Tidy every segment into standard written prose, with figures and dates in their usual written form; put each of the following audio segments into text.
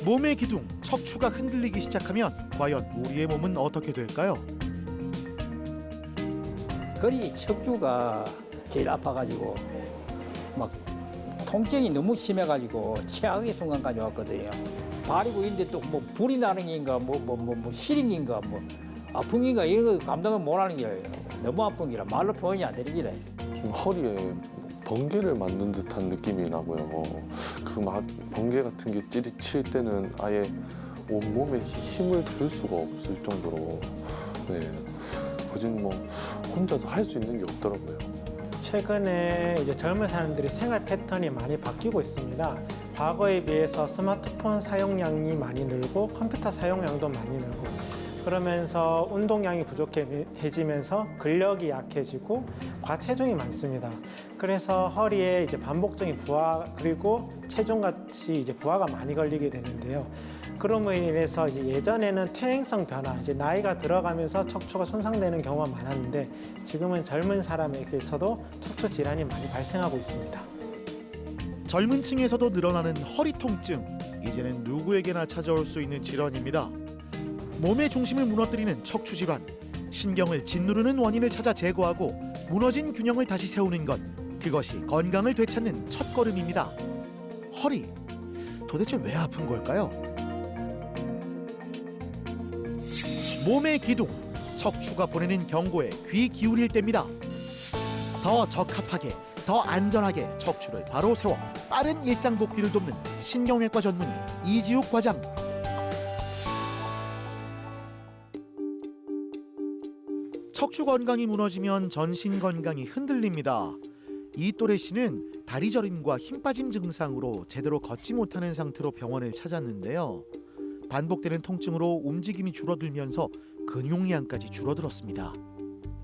몸의 기둥, 척추가 흔들리기 시작하면 과연 우리의 몸은 어떻게 될까요? 거리 척추가 제일 아파가지고 막 통증이 너무 심해가지고 최악의 순간까지 왔거든요. 발이고 있는데 또 뭐 불이 나는 게인가 뭐 시린인가 뭐 아픈 게인가 이런 거 감당을 못하는 게 너무 아픈 게라 말로 표현이 안 되는 게라. 좀 허리에 번개를 맞는 듯한 느낌이 나고요. 그 번개 같은 게 찌릿칠 때는 아예 온몸에 힘을 줄 수가 없을 정도로 거진 뭐 혼자서 할 수 있는 게 없더라고요. 최근에 이제 젊은 사람들이 생활 패턴이 많이 바뀌고 있습니다. 과거에 비해서 스마트폰 사용량이 많이 늘고 컴퓨터 사용량도 많이 늘고 그러면서 운동량이 부족해지면서 근력이 약해지고 과체중이 많습니다. 그래서 허리에 이제 반복적인 부하 그리고 체중같이 이제 부하가 많이 걸리게 되는데요. 그럼으로 인해서 이제 예전에는 퇴행성 변화, 이제 나이가 들어가면서 척추가 손상되는 경우가 많았는데 지금은 젊은 사람에게서도 척추 질환이 많이 발생하고 있습니다. 젊은 층에서도 늘어나는 허리 통증, 이제는 누구에게나 찾아올 수 있는 질환입니다. 몸의 중심을 무너뜨리는 척추 질환, 신경을 짓누르는 원인을 찾아 제거하고 무너진 균형을 다시 세우는 것, 그것이 건강을 되찾는 첫걸음입니다. 허리, 도대체 왜 아픈 걸까요? 몸의 기둥, 척추가 보내는 경고에 귀 기울일 때입니다. 더 적합하게, 더 안전하게 척추를 바로 세워 빠른 일상 복귀를 돕는 신경외과 전문의 이지욱 과장. 척추 건강이 무너지면 전신 건강이 흔들립니다. 이 또래 씨는 다리 저림과 힘 빠짐 증상으로 제대로 걷지 못하는 상태로 병원을 찾았는데요. 반복되는 통증으로 움직임이 줄어들면서 근육량까지 줄어들었습니다.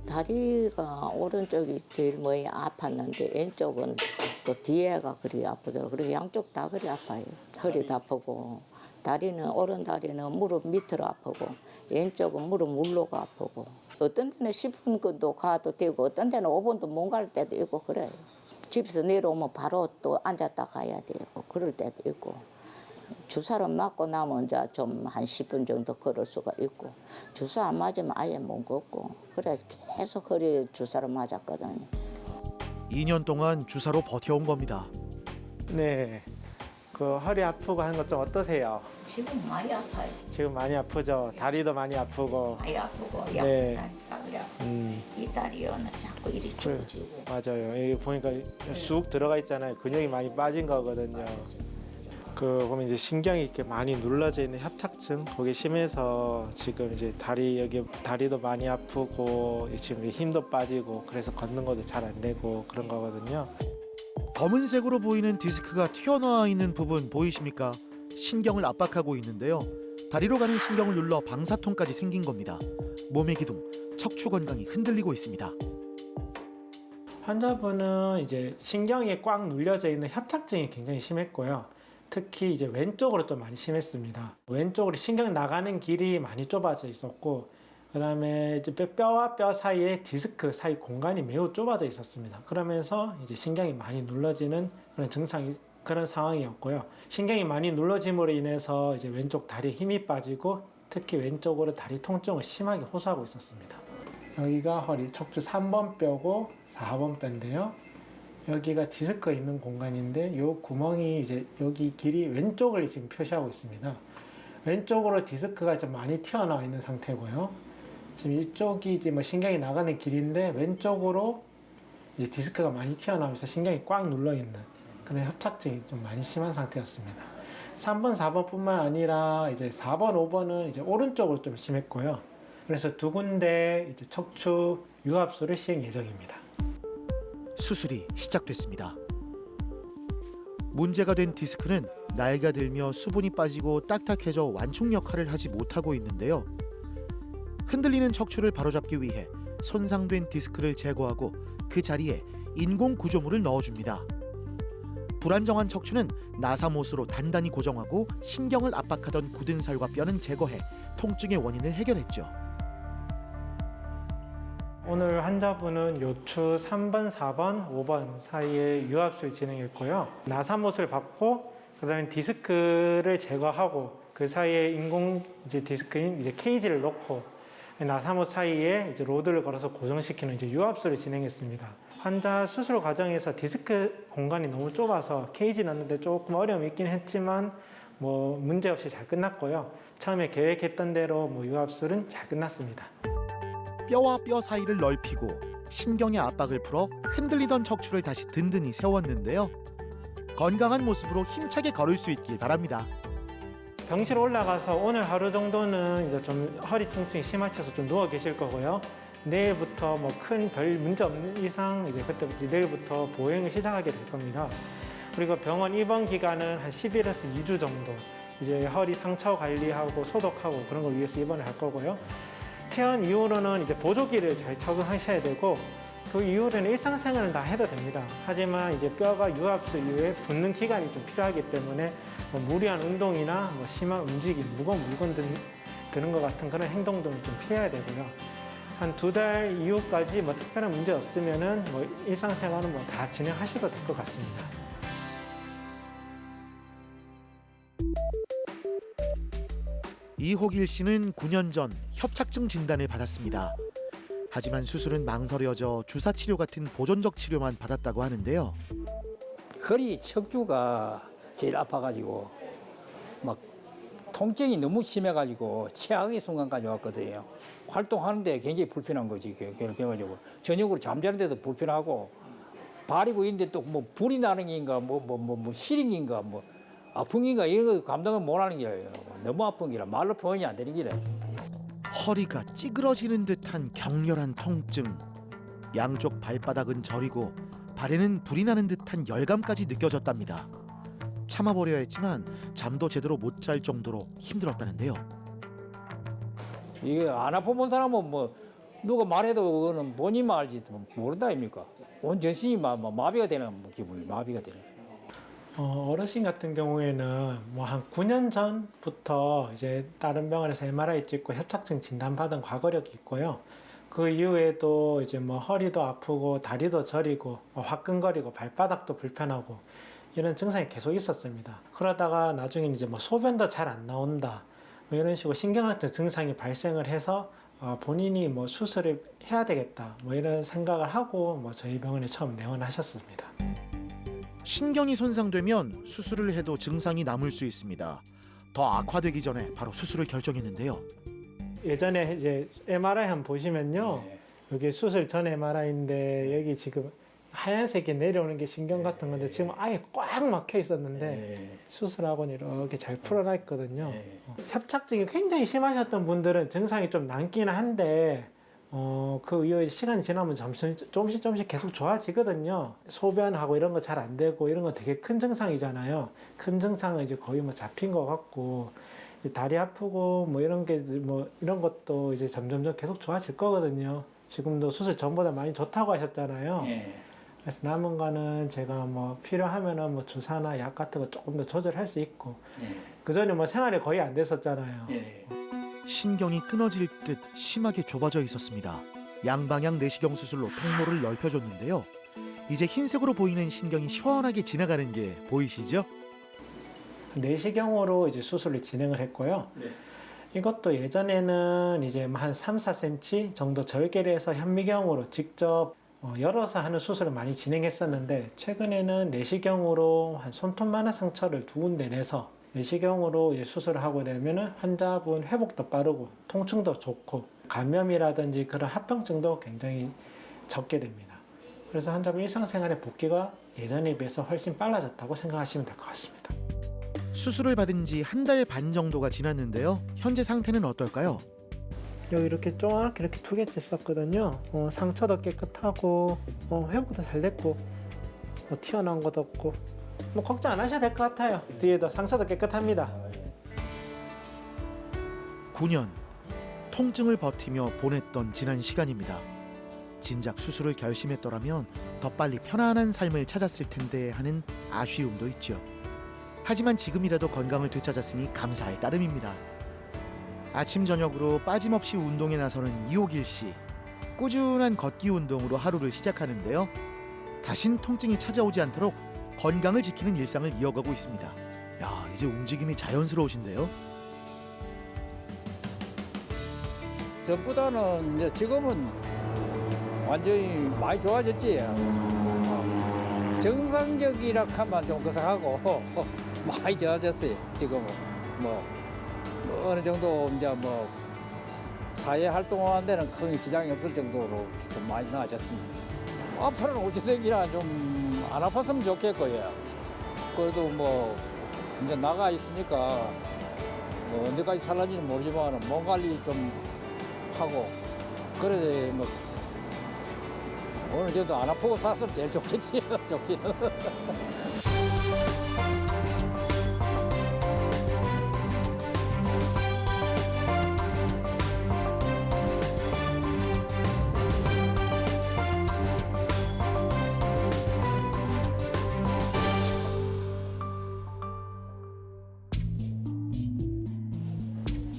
다리가 오른쪽이 제일 많이 아팠는데 왼쪽은 또 뒤에가 그리 아프더라고요. 그리고 양쪽 다 그리 아파요. 허리도 아프고 다리는 오른 다리는 무릎 밑으로 아프고 왼쪽은 무릎 물로가 아프고 어떤 데는 10분도 가도 되고 어떤 데는 5분도 못 갈 때도 있고 그래요. 집에서 내려오면 바로 또 앉았다 가야 되고 그럴 때도 있고 주사를 맞고 나면 이제 좀 한 10분 정도 걸을 수가 있고 주사 안 맞으면 아예 못 걷고 그래서 계속 허리 주사를 맞았거든요. 2년 동안 주사로 버텨온 겁니다. 네, 그 허리 아프고 하는 것 좀 어떠세요? 지금 많이 아파요. 지금 많이 아프죠? 다리도 많이 아프고. 많이 아프고 네. 다리가 그래. 이 다리는 자꾸 이리 쭈어지고. 맞아요. 여기 보니까 쑥 들어가 있잖아요. 근육이 많이 빠진 거거든요. 그 보면 이제 신경이 이렇게 많이 눌러져 있는 협착증 그게 심해서 지금 이제 다리도 많이 아프고 지금 힘도 빠지고 그래서 걷는 것도 잘 안 되고 그런 거거든요. 검은색으로 보이는 디스크가 튀어나와 있는 부분 보이십니까? 신경을 압박하고 있는데요. 다리로 가는 신경을 눌러 방사통까지 생긴 겁니다. 몸의 기둥, 척추 건강이 흔들리고 있습니다. 환자분은 이제 신경이 꽉 눌려져 있는 협착증이 굉장히 심했고요. 특히 이제 왼쪽으로 좀 많이 심했습니다. 왼쪽으로 신경이 나가는 길이 많이 좁아져 있었고, 그다음에 이제 뼈와 뼈 사이에 디스크 사이 공간이 매우 좁아져 있었습니다. 그러면서 이제 신경이 많이 눌러지는 그런 상황이었고요. 신경이 많이 눌러짐으로 인해서 이제 왼쪽 다리에 힘이 빠지고 특히 왼쪽으로 다리 통증을 심하게 호소하고 있었습니다. 여기가 허리 척추 3번 뼈고 4번 뼈인데요. 여기가 디스크 있는 공간인데 이 구멍이 이제 여기 길이 왼쪽을 지금 표시하고 있습니다. 왼쪽으로 디스크가 좀 많이 튀어나와 있는 상태고요. 지금 이쪽이 이제 뭐 신경이 나가는 길인데 왼쪽으로 이제 디스크가 많이 튀어나오면서 신경이 꽉 눌러 있는 그런 협착증이 좀 많이 심한 상태였습니다. 3번, 4번뿐만 아니라 이제 4번, 5번은 이제 오른쪽으로 좀 심했고요. 그래서 두 군데 이제 척추 유압수를 시행 예정입니다. 수술이 시작됐습니다. 문제가 된 디스크는 나이가 들며 수분이 빠지고 딱딱해져 완충 역할을 하지 못하고 있는데요. 흔들리는 척추를 바로잡기 위해 손상된 디스크를 제거하고 그 자리에 인공 구조물을 넣어줍니다. 불안정한 척추는 나사못으로 단단히 고정하고 신경을 압박하던 굳은 살과 뼈는 제거해 통증의 원인을 해결했죠. 오늘 환자분은 요추 3번, 4번, 5번 사이에 유압술 진행했고요. 나사못을 받고 그다음에 디스크를 제거하고 그 사이에 인공 이제 디스크인 이제 케이지를 넣고 나사모 사이에 이제 로드를 걸어서 고정시키는 이제 유압수를 진행했습니다. 환자 수술 과정에서 디스크 공간이 너무 좁아서 케이지 넣는데 조금 어려움이 있긴 했지만 뭐 문제 없이 잘 끝났고요. 처음에 계획했던 대로 뭐 유압술은 잘 끝났습니다. 뼈와 뼈 사이를 넓히고 신경의 압박을 풀어 흔들리던 척추를 다시 든든히 세웠는데요. 건강한 모습으로 힘차게 걸을 수 있길 바랍니다. 병실 올라가서 오늘 하루 정도는 이제 좀 허리 통증이 심하셔서 좀 누워 계실 거고요. 내일부터 뭐 큰 별 문제 없는 이상 이제 그때부터 내일부터 보행을 시작하게 될 겁니다. 그리고 병원 입원 기간은 한 10일에서 2주 정도 이제 허리 상처 관리하고 소독하고 그런 걸 위해서 입원을 할 거고요. 퇴원 이후로는 이제 보조기를 잘 적응하셔야 되고 그 이후로는 일상생활은 다 해도 됩니다. 하지만 이제 뼈가 유압수 이후에 붓는 기간이 좀 필요하기 때문에 뭐 무리한 운동이나 뭐 심한 움직임, 무거운 물건 드는 것 같은 그런 행동들은 좀 피해야 되고요. 한 2달 이후까지 뭐 특별한 문제 없으면은 뭐 일상생활은 뭐 다 진행하셔도 될 것 같습니다. 이호길 씨는 9년 전 협착증 진단을 받았습니다. 하지만 수술은 망설여져 주사 치료 같은 보존적 치료만 받았다고 하는데요. 허리 척추가 제일 아파가지고 막 통증이 너무 심해가지고 최악의 순간까지 왔거든요. 활동하는데 굉장히 불편한 거지. 그래가지고 저녁으로 잠자는데도 불편하고 발이고 있는데 또 뭐 불이 나는 게인가 뭐 시린인가 뭐 아픈 게인가 이런 거 감당을 못하는 게 너무 아픈 게라 말로 표현이 안 되는 게래. 허리가 찌그러지는 듯한 격렬한 통증. 양쪽 발바닥은 저리고 발에는 불이 나는 듯한 열감까지 느껴졌답니다. 참아보려 했지만 잠도 제대로 못 잘 정도로 힘들었다는데요. 이게 안 아파본 사람은 뭐 누가 말해도 그거는 본인만 알지 모른다 아닙니까? 온 전신이 마비가 되는 기분이 마비가 되는. 어르신 같은 경우에는 뭐 한 9년 전부터 이제 다른 병원에서 MRI 찍고 협착증 진단받은 과거력이 있고요. 그 이후에도 이제 뭐 허리도 아프고 다리도 저리고 화끈거리고 발바닥도 불편하고 이런 증상이 계속 있었습니다. 그러다가 나중에 이제 뭐 소변도 잘 안 나온다 뭐 이런 식으로 신경학적 증상이 발생을 해서 본인이 뭐 수술을 해야 되겠다 뭐 이런 생각을 하고 뭐 저희 병원에 처음 내원하셨습니다. 신경이 손상되면 수술을 해도 증상이 남을 수 있습니다. 더 악화되기 전에 바로 수술을 결정했는데요. 예전에 이제 MRI 한번 보시면요. 네. 여기 수술 전 MRI인데 여기 지금 하얀색이 내려오는 게 신경 같은 건데 지금 아예 꽉 막혀 있었는데 수술하고는 이렇게 잘 풀어나 있거든요. 협착증이 굉장히 심하셨던 분들은 증상이 좀 남기는 한데 그 이후에 시간이 지나면 조금씩 계속 좋아지거든요. 소변하고 이런 거 잘 안 되고 이런 거 되게 큰 증상이잖아요. 큰 증상은 이제 거의 뭐 잡힌 것 같고 다리 아프고 뭐 이런 게 뭐 이런 것도 이제 점점점 계속 좋아질 거거든요. 지금도 수술 전보다 많이 좋다고 하셨잖아요. 그래서 남은 거는 제가 뭐 필요하면은 뭐 주사나 약 같은 거 조금 더 조절할 수 있고 그 전에 뭐 생활이 거의 안 됐었잖아요. 신경이 끊어질 듯 심하게 좁아져 있었습니다. 양방향 내시경 수술로 통로를 넓혀줬는데요. 이제 흰색으로 보이는 신경이 시원하게 지나가는 게 보이시죠? 내시경으로 이제 수술을 진행을 했고요. 이것도 예전에는 이제 한 3, 4cm 정도 절개를 해서 현미경으로 직접 열어서 하는 수술을 많이 진행했었는데 최근에는 내시경으로 한 손톱만한 상처를 2군데 내서 내시경으로 이제 수술을 하고 되면 환자분 회복도 빠르고 통증도 좋고 감염이라든지 그런 합병증도 굉장히 적게 됩니다. 그래서 환자분 일상생활의 복귀가 예전에 비해서 훨씬 빨라졌다고 생각하시면 될 것 같습니다. 수술을 받은 지 1달 반 정도가 지났는데요. 현재 상태는 어떨까요? 여기 이렇게 쪼그랗게 이렇게 2개째 썼거든요. 상처도 깨끗하고 회복도 잘 됐고 튀어나온 것도 없고 뭐 걱정 안 하셔도 될 것 같아요. 뒤에도 상처도 깨끗합니다. 9년 통증을 버티며 보냈던 지난 시간입니다. 진작 수술을 결심했더라면 더 빨리 편안한 삶을 찾았을 텐데 하는 아쉬움도 있죠. 하지만 지금이라도 건강을 되찾았으니 감사할 따름입니다. 아침 저녁으로 빠짐없이 운동에 나서는 이호길 씨. 꾸준한 걷기 운동으로 하루를 시작하는데요. 다신 통증이 찾아오지 않도록 건강을 지키는 일상을 이어가고 있습니다. 이제 움직임이 자연스러우신데요. 전보다는 이제 지금은 완전히 많이 좋아졌지. 정상적이라 하면 좀 그상하고 많이 좋아졌어요. 지금은 뭐 어느 정도 이제 뭐 사회 활동하는 데는 큰 지장이 없을 정도로 좀 많이 나아졌습니다. 앞으로는 어찌되기나 좀 안 아팠으면 좋겠고요. 그래도 뭐 이제 나가 있으니까 뭐 언제까지 살는지는 모르지만 몸 관리 좀 하고 그래 뭐 어느 정도 안 아프고 살았으면 제일 좋겠지. 좋기는.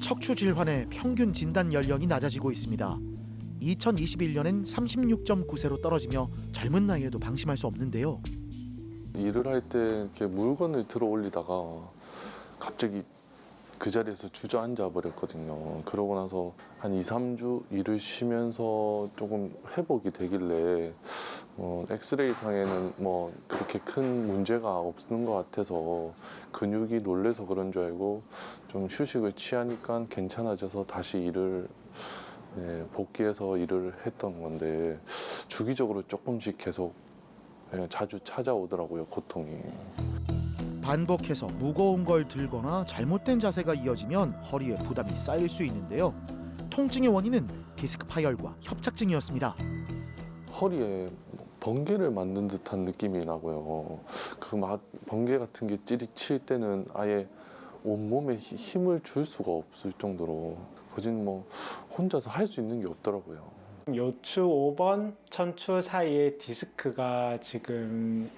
척추 질환의 평균 진단 연령이 낮아지고 있습니다. 2021년엔 36.9세로 떨어지며 젊은 나이에도 방심할 수 없는데요. 일을 할 때 이렇게 물건을 들어 올리다가 갑자기 그 자리에서 주저앉아 버렸거든요. 그러고 나서 한 2, 3주 일을 쉬면서 조금 회복이 되길래 엑스레이 상에는 뭐 그렇게 큰 문제가 없는 것 같아서 근육이 놀래서 그런 줄 알고 좀 휴식을 취하니까 괜찮아져서 다시 일을 복귀해서 일을 했던 건데 주기적으로 조금씩 계속 자주 찾아오더라고요, 고통이. 반복해서 무거운 걸 들거나 잘못된 자세가 이어지면 허리에 부담이 쌓일 수 있는데요. 통증의 원인은 디스크 파열과 협착증이었습니다. 허리에 번개를 맞는 듯한 느낌이 나고요. 그 번개 같은 게 찌릿칠 때는 아예 온몸에 힘을 줄 수가 없을 정도로 거진 뭐 혼자서 할 수 있는 게 없더라고요. 요추 5번, 천추 사이에 디스크가 지금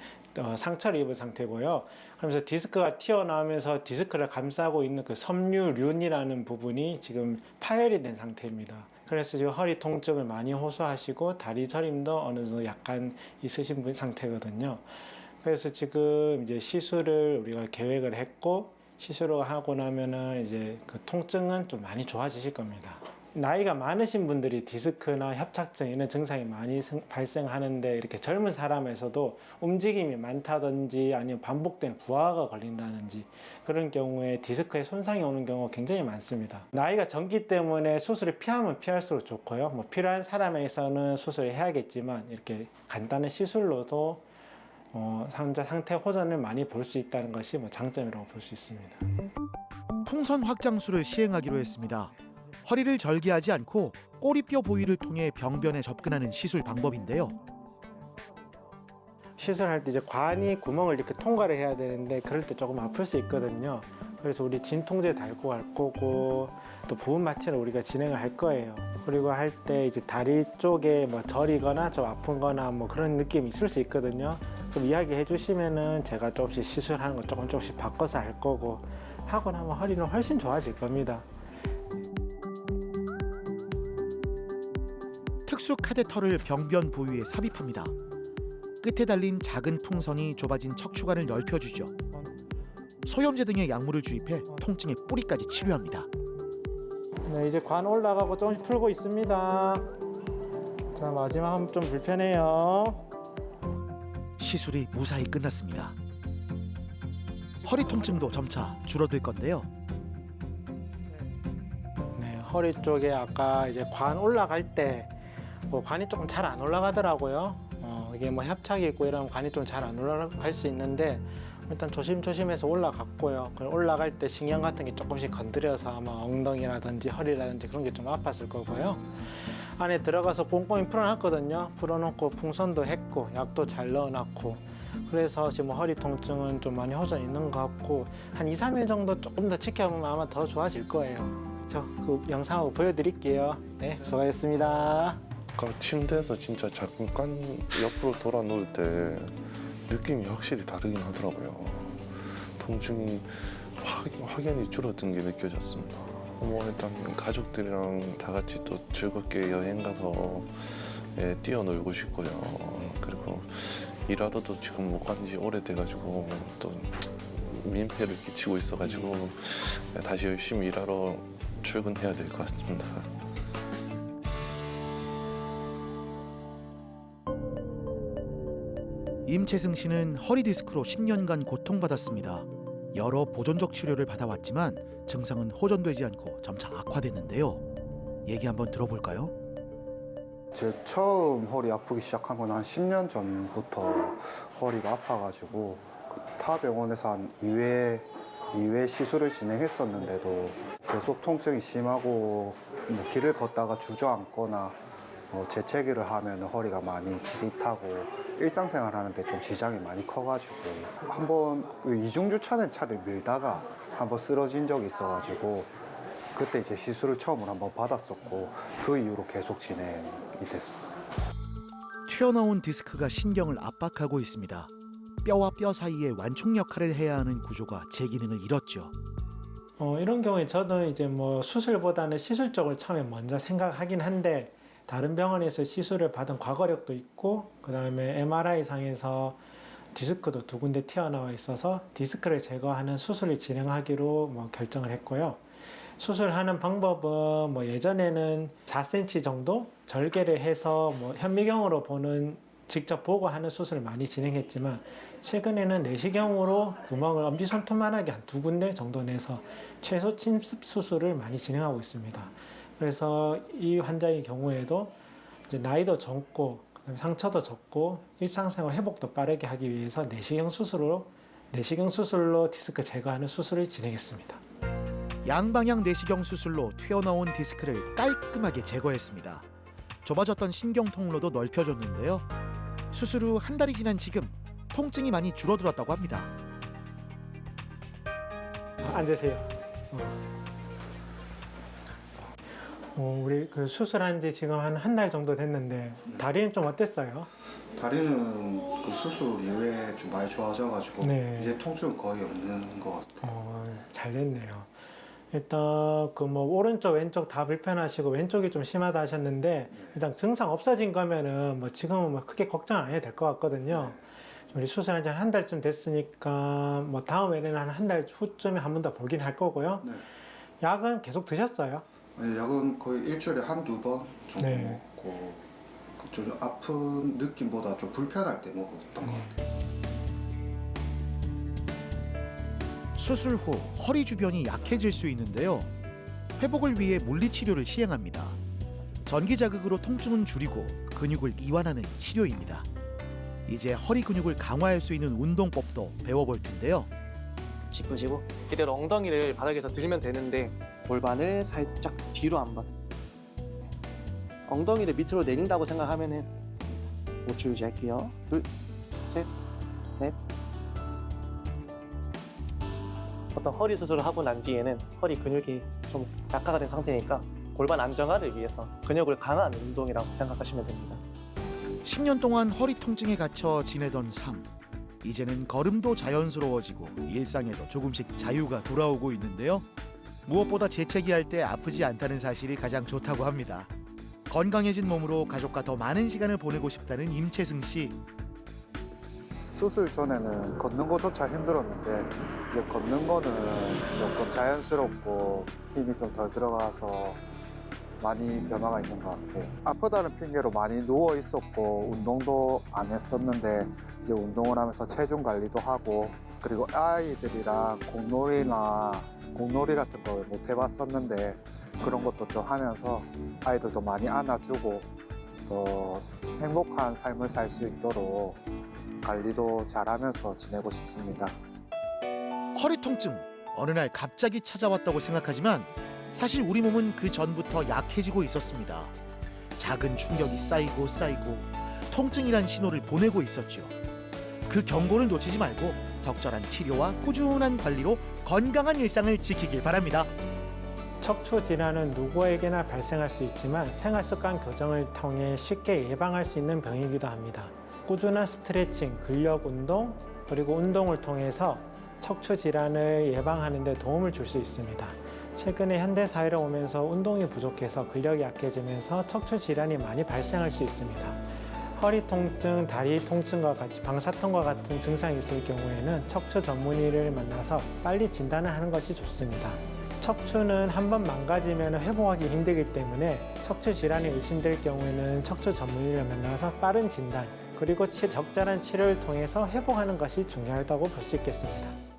상처를 입은 상태고요. 그러면서 디스크가 튀어나오면서 디스크를 감싸고 있는 그 섬유륜이라는 부분이 지금 파열이 된 상태입니다. 그래서 지금 허리 통증을 많이 호소하시고 다리 저림도 어느 정도 약간 있으신 상태거든요. 그래서 지금 이제 시술을 우리가 계획을 했고 시술을 하고 나면은 이제 그 통증은 좀 많이 좋아지실 겁니다. 나이가 많으신 분들이 디스크나 협착증 이런 증상이 많이 발생하는데 이렇게 젊은 사람에서도 움직임이 많다든지 아니면 반복된 부하가 걸린다든지 그런 경우에 디스크에 손상이 오는 경우가 굉장히 많습니다. 나이가 젊기 때문에 수술을 피하면 피할수록 좋고요. 뭐 필요한 사람에서는 수술을 해야겠지만 이렇게 간단한 시술로도 환자 상태 호전을 많이 볼 수 있다는 것이 뭐 장점이라고 볼 수 있습니다. 풍선 확장술을 시행하기로 했습니다. 허리를 절개하지 않고 꼬리뼈 부위를 통해 병변에 접근하는 시술 방법인데요. 시술할 때 이제 관이 구멍을 이렇게 통과를 해야 되는데 그럴 때 조금 아플 수 있거든요. 그래서 우리 진통제 달고 갈 거고 또 부분 마취를 우리가 진행을 할 거예요. 그리고 할 때 이제 다리 쪽에 뭐 저리거나 좀 아픈거나 뭐 그런 느낌이 있을 수 있거든요. 좀 이야기해 주시면은 제가 조금씩 시술하는 거 조금씩 바꿔서 할 거고 하고 나면 허리는 훨씬 좋아질 겁니다. 특수 카테터를 병변 부위에 삽입합니다. 끝에 달린 작은 풍선이 좁아진 척추관을 넓혀주죠. 소염제 등의 약물을 주입해 통증의 뿌리까지 치료합니다. 네, 이제 관 올라가고 조금씩 풀고 있습니다. 자, 마지막 한번 좀 불편해요. 시술이 무사히 끝났습니다. 허리 통증도 점차 줄어들 건데요. 네, 허리 쪽에 아까 이제 관 올라갈 때 관이 조금 잘 안 올라가더라고요. 이게 뭐 협착이 있고 이러면 관이 좀 잘 안 올라갈 수 있는데 일단 조심조심해서 올라갔고요. 올라갈 때 신경 같은 게 조금씩 건드려서 아마 엉덩이라든지 허리라든지 그런 게 좀 아팠을 거고요. 안에 들어가서 꼼꼼히 풀어놨거든요. 풀어놓고 풍선도 했고 약도 잘 넣어놨고 그래서 지금 허리 통증은 좀 많이 호전 있는 것 같고 한 2, 3일 정도 조금 더 지켜보면 아마 더 좋아질 거예요. 저 그 영상하고 보여드릴게요. 네, 수고하셨습니다. 아까 침대에서 진짜 잠깐 옆으로 돌아 누울 때 느낌이 확실히 다르긴 하더라고요. 통증이 확연히 줄어든 게 느껴졌습니다. 일단 가족들이랑 다 같이 또 즐겁게 여행 가서 뛰어놀고 싶고요. 그리고 일하러도 지금 못 간 지 오래돼가지고 또 민폐를 끼치고 있어가지고 다시 열심히 일하러 출근해야 될 것 같습니다. 임채승 씨는 허리 디스크로 10년간 고통받았습니다. 여러 보존적 치료를 받아왔지만 증상은 호전되지 않고 점차 악화됐는데요. 얘기 한번 들어볼까요? 제 처음 허리 아프기 시작한 건 한 10년 전부터 허리가 아파가지고 그 타 병원에서 한 2회 시술을 진행했었는데도 계속 통증이 심하고 뭐 길을 걷다가 주저앉거나 재채기를 하면 허리가 많이 지릿하고 일상생활 하는데 좀 지장이 많이 커가지고 한번 그 이중주차된 차를 밀다가 한번 쓰러진 적이 있어가지고 그때 이제 시술을 처음으로 한번 받았었고 그 이후로 계속 진행이 됐었어요. 튀어나온 디스크가 신경을 압박하고 있습니다. 뼈와 뼈 사이에 완충 역할을 해야 하는 구조가 제 기능을 잃었죠. 이런 경우에 저도 이제 뭐 수술보다는 시술 쪽을 처음에 먼저 생각하긴 한데 다른 병원에서 시술을 받은 과거력도 있고 그다음에 MRI 상에서 디스크도 2군데 튀어나와 있어서 디스크를 제거하는 수술을 진행하기로 뭐 결정을 했고요. 수술하는 방법은 뭐 예전에는 4cm 정도 절개를 해서 뭐 현미경으로 직접 보고 하는 수술을 많이 진행했지만 최근에는 내시경으로 구멍을 엄지손톱만하게 한 2군데 정도 내서 최소 침습 수술을 많이 진행하고 있습니다. 그래서 이 환자의 경우에도 이제 나이도 젊고 그다음에 상처도 적고 일상생활 회복도 빠르게 하기 위해서 내시경 수술로 디스크 제거하는 수술을 진행했습니다. 양방향 내시경 수술로 튀어나온 디스크를 깔끔하게 제거했습니다. 좁아졌던 신경 통로도 넓혀줬는데요. 수술 후 한 달이 지난 지금 통증이 많이 줄어들었다고 합니다. 앉으세요. 우리 그 수술한 지 지금 한 달 정도 됐는데 다리는 좀 어땠어요? 다리는 그 수술 이후에 좀 많이 좋아져가지고 네. 이제 통증은 거의 없는 것 같아요. 잘 됐네요. 일단 그 뭐 오른쪽 왼쪽 다 불편하시고 왼쪽이 좀 심하다 하셨는데 일단 증상 없어진 거면은 뭐 지금은 뭐 크게 걱정 안 해도 될 것 같거든요. 우리 수술한 지 한 달쯤 됐으니까 뭐 다음에는 한 달 후쯤에 한 번 더 보긴 할 거고요. 네. 약은 계속 드셨어요? 아니, 약은 거의 일주일에 1-2번 정도 네. 먹고 좀 아픈 느낌보다 좀 불편할 때 먹었던 것 같아요. 수술 후 허리 주변이 약해질 수 있는데요. 회복을 위해 물리치료를 시행합니다. 전기 자극으로 통증은 줄이고 근육을 이완하는 치료입니다. 이제 허리 근육을 강화할 수 있는 운동법도 배워볼 텐데요. 짚으시고 이대로 엉덩이를 바닥에서 들면 되는데 골반을 살짝 뒤로 한번 엉덩이를 밑으로 내린다고 생각하면은 5초 유지할게요. 2, 3, 4 어떤 허리 수술을 하고 난 뒤에는 허리 근육이 좀 약화가 된 상태니까 골반 안정화를 위해서 근육을 강화하는 운동이라고 생각하시면 됩니다. 10년 동안 허리 통증에 갇혀 지내던 삶. 이제는 걸음도 자연스러워지고 일상에도 조금씩 자유가 돌아오고 있는데요. 무엇보다 재채기할 때 아프지 않다는 사실이 가장 좋다고 합니다. 건강해진 몸으로 가족과 더 많은 시간을 보내고 싶다는 임채승 씨. 수술 전에는 걷는 것조차 힘들었는데 이제 걷는 거는 조금 자연스럽고 힘이 좀 덜 들어가서 많이 변화가 있는 것 같아요. 아프다는 핑계로 많이 누워 있었고 운동도 안 했었는데 이제 운동을 하면서 체중 관리도 하고 그리고 아이들이랑 공놀이 같은 걸 못 해봤었는데 그런 것도 좀 하면서 아이들도 많이 안아주고 또 행복한 삶을 살 수 있도록 관리도 잘하면서 지내고 싶습니다. 허리 통증 어느 날 갑자기 찾아왔다고 생각하지만 사실 우리 몸은 그 전부터 약해지고 있었습니다. 작은 충격이 쌓이고 통증이란 신호를 보내고 있었죠. 그 경고를 놓치지 말고 적절한 치료와 꾸준한 관리로 건강한 일상을 지키길 바랍니다. 척추 질환은 누구에게나 발생할 수 있지만 생활습관 교정을 통해 쉽게 예방할 수 있는 병이기도 합니다. 꾸준한 스트레칭, 근력 운동, 그리고 운동을 통해서 척추 질환을 예방하는 데 도움을 줄 수 있습니다. 최근에 현대 사회로 오면서 운동이 부족해서 근력이 약해지면서 척추 질환이 많이 발생할 수 있습니다. 허리 통증, 다리 통증과 같이 방사통과 같은 증상이 있을 경우에는 척추 전문의를 만나서 빨리 진단을 하는 것이 좋습니다. 척추는 한번 망가지면 회복하기 힘들기 때문에 척추 질환이 의심될 경우에는 척추 전문의를 만나서 빠른 진단 그리고 적절한 치료를 통해서 회복하는 것이 중요하다고 볼 수 있겠습니다.